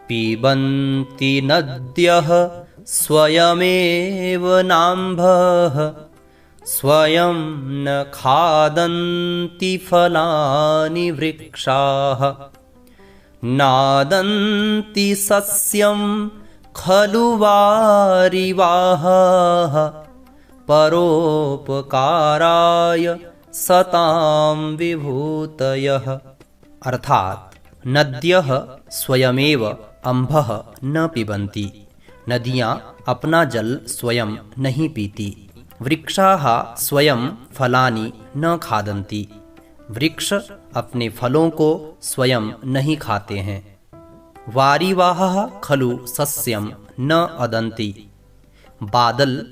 पिबन्ति नद्यः स्वयमेव नाम्भः स्वयं न खादन्ति फलानि वृक्षाः नादन्ति सस्यं खलु वारिवाहाः परोपकाराय सतां विभूतयः। अर्थात नद्यः स्वयमेव अम्भः न पिबन्ति, नदियाँ अपना जल स्वयं नहीं पीती। वृक्षाः स्वयं फलानि न खादन्ति, वृक्ष अपने फलों को स्वयं नहीं खाते हैं। वारिवाहः खलु सस्यं न अदन्ति, बादल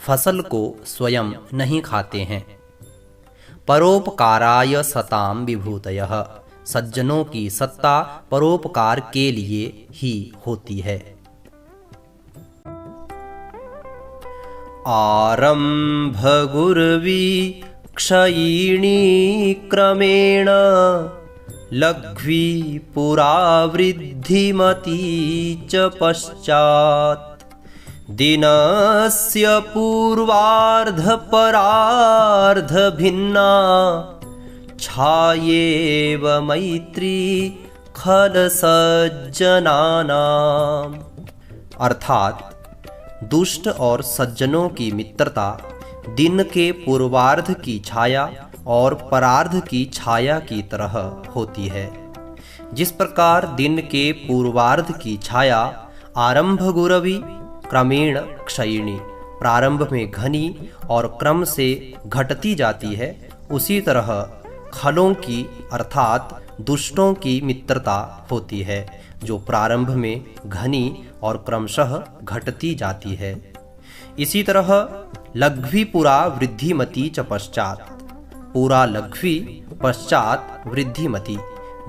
फसल को स्वयं नहीं खाते हैं। परोपकाराय सतां विभूतयः, सज्जनों की सत्ता परोपकार के लिए ही होती है। आरम्भगुर्वी क्षयिणी क्रमेण लघ्वी पुरा वृद्धिमती च पश्चात् दिनस्य पूर्वार्धपरार्ध भिन्ना छायेव मैत्री खल सज्जनानाम्। अर्थात दुष्ट और सज्जनों की मित्रता दिन के पूर्वार्ध की छाया और परार्ध की छाया की तरह होती है। जिस प्रकार दिन के पूर्वार्ध की छाया आरंभ गुरवी क्रमेण क्षयिणी, प्रारंभ में घनी और क्रम से घटती जाती है, उसी तरह खलों की अर्थात दुष्टों की मित्रता होती है, जो प्रारंभ में घनी और क्रमशः घटती जाती है। इसी तरह लघ्वी पुरा वृद्धिमती च पश्चात, पूरा लघ्वी पश्चात वृद्धिमती।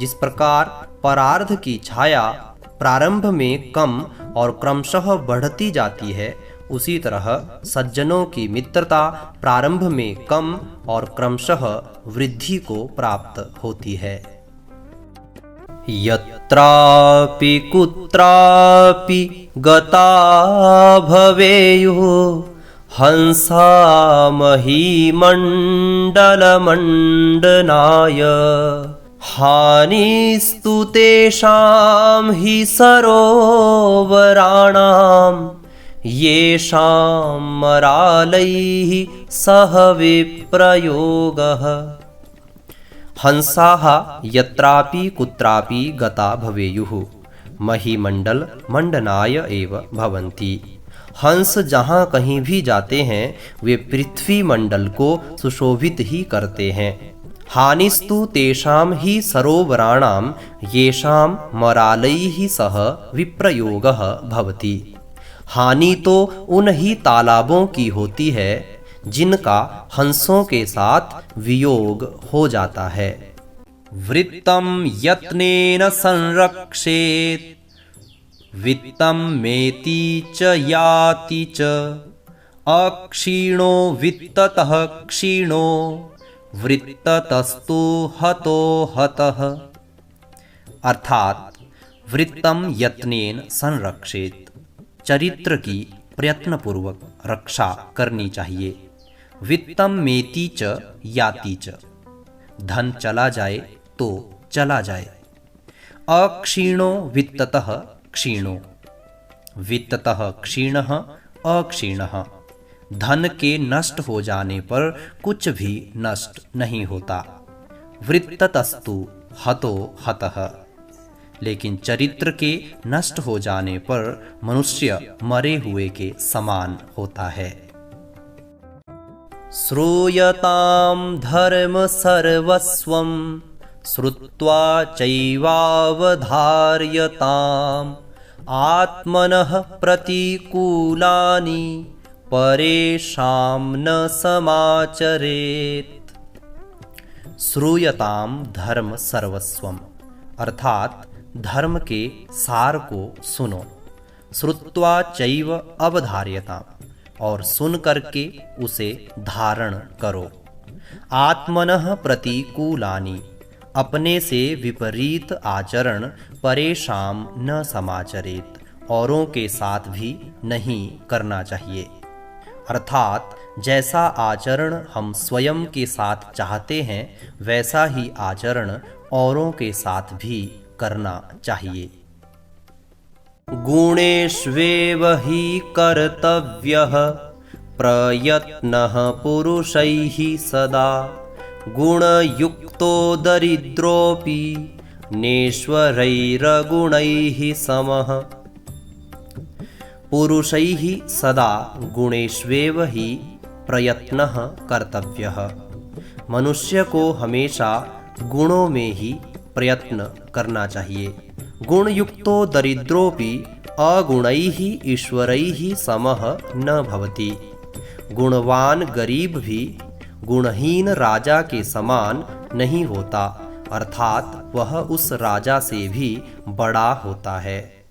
जिस प्रकार परार्ध की छाया प्रारंभ में कम और क्रमशः बढ़ती जाती है, उसी तरह सज्जनों की मित्रता प्रारंभ में कम और क्रमशः वृद्धि को प्राप्त होती है। यत्रापि कुत्रापि गता भवेयुः हंसा महीमण्डलमण्डनाय हानिस्तु तेषां हि सरोवराणां येषां मरालैः सह विप्रयोगः। हंसाः यत्रापि कुत्रापि गता भवेयुः महीमण्डल मण्डनाय एव भवन्ति। हंस जहाँ कहीं भी जाते हैं वे पृथ्वी मंडल को सुशोभित ही करते हैं। हानिस्तु तेषां हि सरोवराणां येषां मरालैः सह विप्रयोगः भवति। हानि तो उन ही तालाबों की होती है जिनका हंसों के साथ वियोग हो जाता है। वृत्तं यत्नेन संरक्षेत् वित्तं मेति च याति च अक्षीणो वित्ततः क्षीणो वृत्ततस्तु हतो हतः। अर्थात वृत्तं यत्नेन संरक्षेत्, चरित्र की प्रयत्नपूर्वक रक्षा करनी चाहिए। वित्तं मेति च याति च, धन चला जाए तो चला जाए। अक्षीणो वित्ततः क्षीणो, वित्ततः क्षीणः अक्षीणः, धन के नष्ट हो जाने पर कुछ भी नष्ट नहीं होता। वृत्ततस्तु हतो हतः, लेकिन चरित्र के नष्ट हो जाने पर मनुष्य मरे हुए के समान होता है। श्रूयतां धर्म सर्वस्वं श्रुत्वा चैवावधार्यताम् आत्मनः प्रतिकूलानि परेषां न समाचरेत्। श्रूयतां धर्म सर्वस्वम, अर्थात धर्म के सार को सुनो। श्रुत्वा चैव अवधार्यताम्, और सुन करके उसे धारण करो। आत्मनः प्रतिकूलानि, अपने से विपरीत आचरण परेशान न समाचरेत, औरों के साथ भी नहीं करना चाहिए। अर्थात जैसा आचरण हम स्वयं के साथ चाहते हैं वैसा ही आचरण औरों के साथ भी करना चाहिए। गुणेष्वेव हि कर्तव्यः प्रयत्नः पुरुषैः सदा, गुणयुक्तो दरिद्रोऽपि नेश्वरैर्गुणैः समः। पुरुषैः सदा गुणेष्वेव हि प्रयत्नः कर्तव्यः। मनुष्य को हमेशा गुणों में ही प्रयत्न करना चाहिए। गुणयुक्तो दरिद्रोऽपि अगुणैः ईश्वरैः समः न भवति। गुणवान गरीब भी गुणहीन राजा के समान नहीं होता, अर्थात वह उस राजा से भी बड़ा होता है।